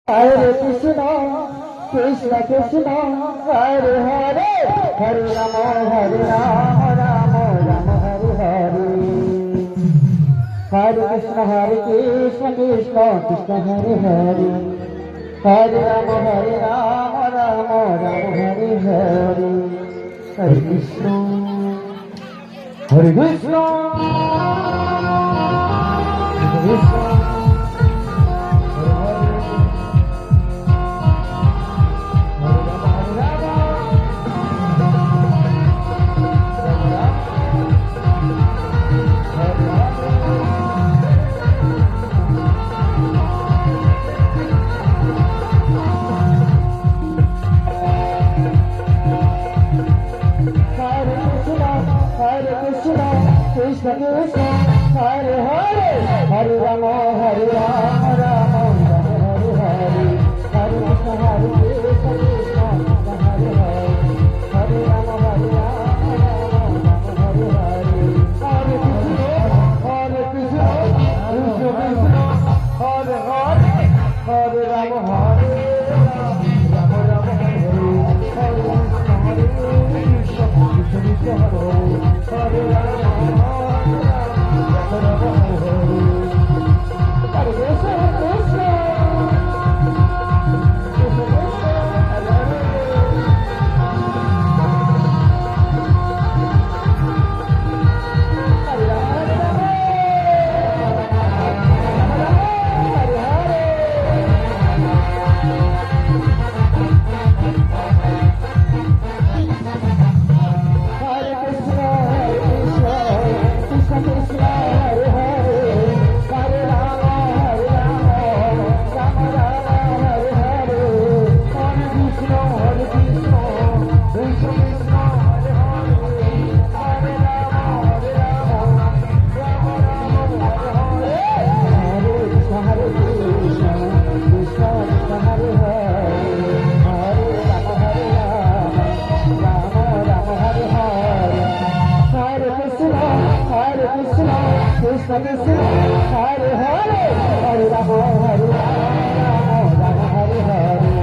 Hare Krishna, Krishna Krishna, Hare Hare, Hare Rama, Hare Rama, Rama Rama, Hare Hare. Hare Krishna, Krishna Krishna, Hare Hare. Hare Rama, Rama Rama, Hare Hare. Hare Krishna, Hare Krishna, Hare Krishna. Krishna Krishna, Hare Hare, Hare Rama, Hare Rama, Rama Rama, Hare Hare. Hare Krishna, Hare Krishna, Krishna Krishna, Hare Hare. Hare Rama, Hare Rama, Rama Rama, Hare Hare. Hare Krishna, Hare Krishna, Krishna Krishna, Hare Hare. Hare Rama, Hare Rama, Rama Rama, Hare Hare. Hare Krishna, Hare Krishna, Krishna Krishna, Hare Hare. Hare Rama. Krishna Krishna, Hare Hare, Hare Rama, Hare Rama, Rama Hare Hare.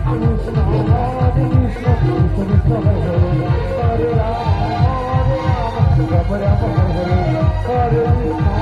Krishna Hare Krishna, Krishna Krishna, Hare Hare. Hare Rama, Hare Rama, Rama Rama, Hare Hare. Hare Krishna.